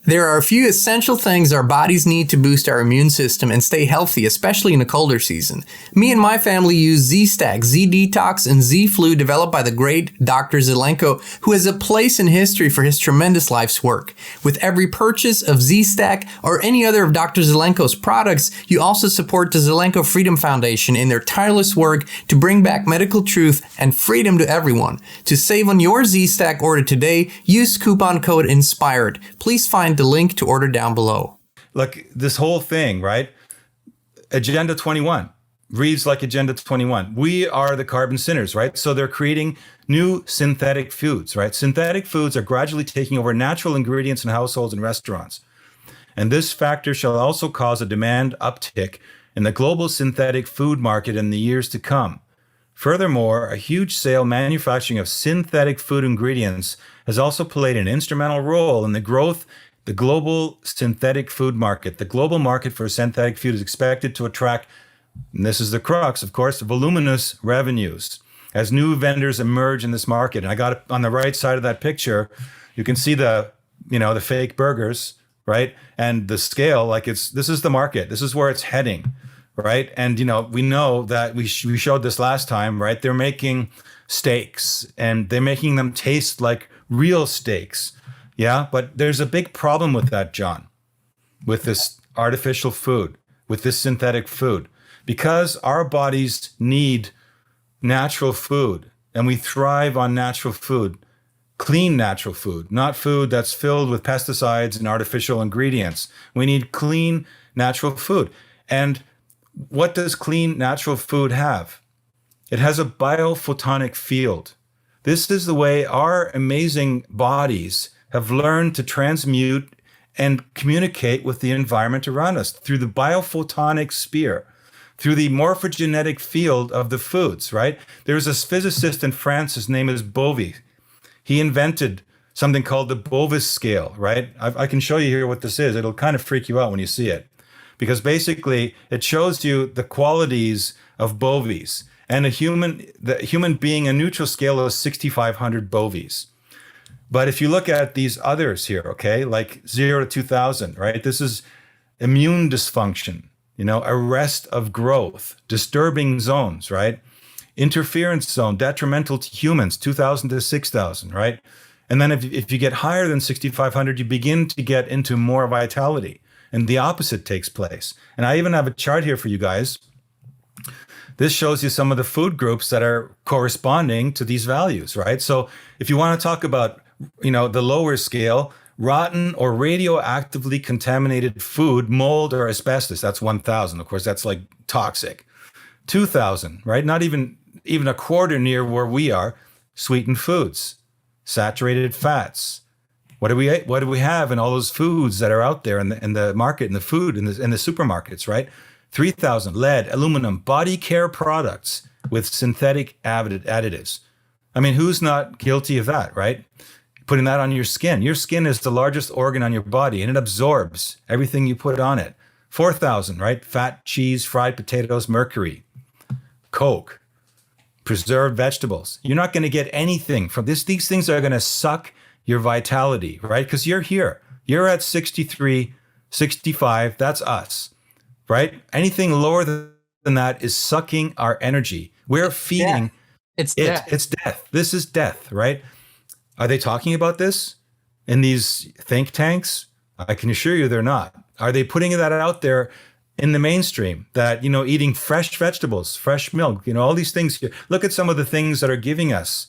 There are a few essential things our bodies need to boost our immune system and stay healthy, especially in the colder season. Me and my family use Z-Stack, Z-Detox, and Z-Flu developed by the great Dr. Zelenko, who has a place in history for his tremendous life's work. With every purchase of Z-Stack or any other of Dr. Zelenko's products, you also support the Zelenko Freedom Foundation in their tireless work to bring back medical truth and freedom to everyone. To save on your Z-Stack order today, use coupon code INSPIRED. Please find the link to order down below. Look, this whole thing, right? Agenda 21 reads like Agenda 21. We are the carbon sinners, right? So they're creating new synthetic foods, right? Synthetic foods are gradually taking over natural ingredients in households and restaurants. And this factor shall also cause a demand uptick in the global synthetic food market in the years to come. Furthermore, a huge scale manufacturing of synthetic food ingredients has also played an instrumental role in the growth the global synthetic food market. The global market for synthetic food is expected to attract, and this is the crux, of course, voluminous revenues as new vendors emerge in this market. And I got it on the right side of that picture. You can see the fake burgers, right? And the scale, this is the market. This is where it's heading, right? And, we know that we showed this last time, right? They're making steaks and they're making them taste like real steaks. Yeah, but there's a big problem with that, John, with this artificial food, with this synthetic food, because our bodies need natural food and we thrive on natural food, clean natural food, not food that's filled with pesticides and artificial ingredients. We need clean natural food. And what does clean natural food have? It has a biophotonic field. This is the way our amazing bodies have learned to transmute and communicate with the environment around us through the biophotonic sphere, through the morphogenetic field of the foods, right? There's a physicist in France, his name is Bovy. He invented something called the Bovis scale, right? I can show you here what this is. It'll kind of freak you out when you see it, because basically it shows you the qualities of Bovies. And the human being, a neutral scale is 6,500 Bovies. But if you look at these others here, okay, like 0 to 2000, right? This is immune dysfunction, arrest of growth, disturbing zones, right? Interference zone, detrimental to humans, 2000 to 6000, right? And then if you get higher than 6,500, you begin to get into more vitality and the opposite takes place. And I even have a chart here for you guys. This shows you some of the food groups that are corresponding to these values, right? So if you want to talk about the lower scale, rotten or radioactively contaminated food, mold or asbestos, that's 1,000. Of course, that's like toxic. 2,000, right? Not even a quarter near where we are. Sweetened foods, saturated fats. What do we have in all those foods that are out there in the market, in the food, in the supermarkets, right? 3,000, lead, aluminum, body care products with synthetic additives. I mean, who's not guilty of that, right? Putting that on your skin. Your skin is the largest organ on your body and it absorbs everything you put on it. 4,000, right? Fat, cheese, fried potatoes, mercury, Coke, preserved vegetables. You're not going to get anything from this. These things are going to suck your vitality, right? Because you're here. You're at 63, 65. That's us, right? Anything lower than that is sucking our energy. We're feeding It's it. death. It's death. This is death, right? Are they talking about this in these think tanks? I can assure you they're not. Are they putting that out there in the mainstream that, eating fresh vegetables, fresh milk, all these things? Look at some of the things that are giving us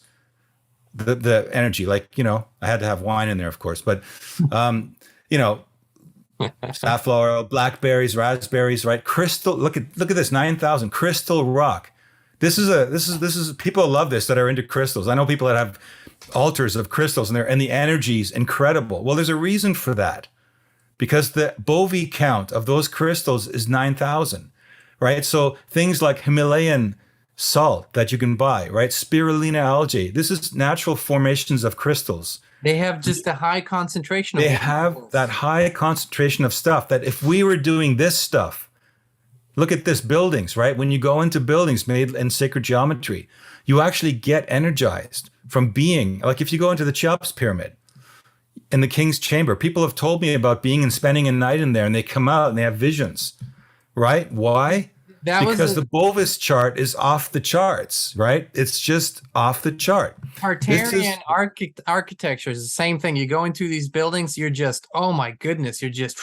the energy. Like, I had to have wine in there, of course, but, safflower oil, blackberries, raspberries, right? Crystal, look at this, 9,000, crystal rock. This is people love this that are into crystals. I know people that have altars of crystals and the energy is incredible. Well, there's a reason for that, because the Bovy count of those crystals is 9,000, right? So things like Himalayan salt that you can buy, right? Spirulina algae. This is natural formations of crystals. They have just a high concentration of They have that high concentration of stuff that if we were doing this stuff, look at this buildings, right? When you go into buildings made in sacred geometry, you actually get energized from being, like if you go into the Cheops pyramid, in the king's chamber. People have told me about being and spending a night in there, and they come out and they have visions, right? Why? Because the Bovis chart is off the charts, right? It's just off the chart. Tartarian architecture is the same thing. You go into these buildings, you're just, oh my goodness, you're just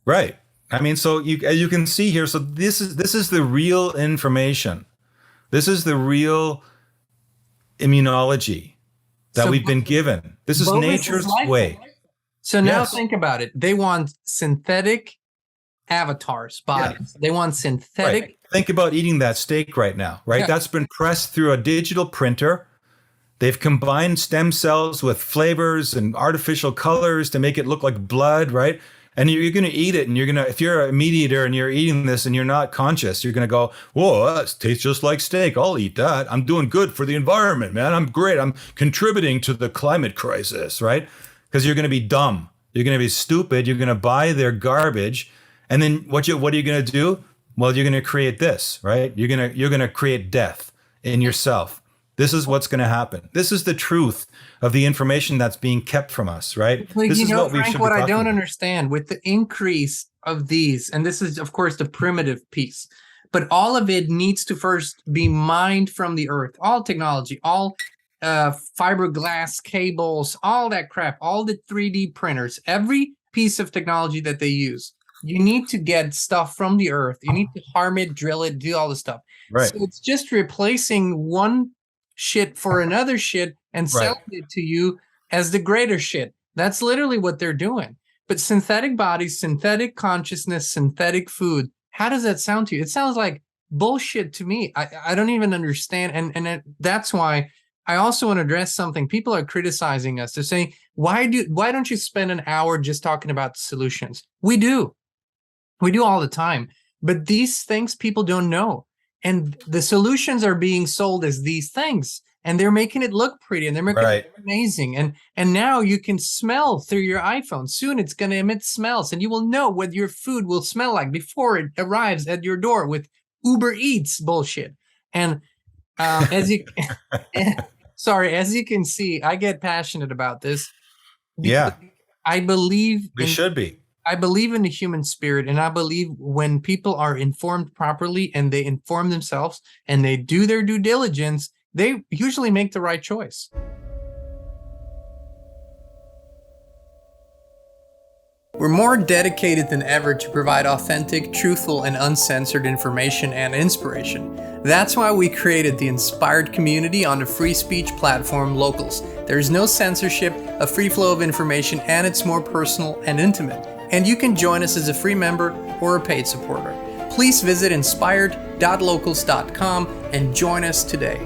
right. I mean, so you can see here. So this is the real information. This is the real immunology that we've been given. This is nature's way. So now think about it. They want synthetic avatars, bodies. They want synthetic. Right. Think about eating that steak right now, right? Yeah. That's been pressed through a digital printer. They've combined stem cells with flavors and artificial colors to make it look like blood, right? And you're going to eat it, and if you're a meat eater and you're eating this and you're not conscious, you're going to go, whoa, that tastes just like steak. I'll eat that. I'm doing good for the environment, man. I'm great. I'm contributing to the climate crisis, right? Because you're going to be dumb. You're going to be stupid. You're going to buy their garbage. And then what are you going to do? Well, you're going to create this, right? You're going to create death in yourself. This is what's going to happen. This is the truth of the information that's being kept from us, right? This is what Frank, what I don't understand with the increase of these, and this is, of course, the primitive piece, but all of it needs to first be mined from the earth. All technology, all fiberglass cables, all that crap, all the 3D printers, every piece of technology that they use. You need to get stuff from the earth. You need to harm it, drill it, do all the stuff. Right. So it's just replacing one shit for another shit and selling it to you as the greater shit. That's literally what they're doing. But synthetic bodies, synthetic consciousness, synthetic food, how does that sound to you? It sounds like bullshit to me. I don't even understand. And that's why I also want to address something. People are criticizing us. They're saying, why don't you spend an hour just talking about solutions? We do all the time. But these things people don't know. And the solutions are being sold as these things, and they're making it look pretty, and they're making it look amazing. And now you can smell through your iPhone. Soon it's going to emit smells, and you will know what your food will smell like before it arrives at your door with Uber Eats bullshit. And as you can see, I get passionate about this. Yeah, I believe we should be. I believe in the human spirit, and I believe when people are informed properly and they inform themselves and they do their due diligence, they usually make the right choice. We're more dedicated than ever to provide authentic, truthful, and uncensored information and inspiration. That's why we created the Inspired community on the free speech platform Locals. There's no censorship, a free flow of information, and it's more personal and intimate. And you can join us as a free member or a paid supporter. Please visit inspired.locals.com and join us today.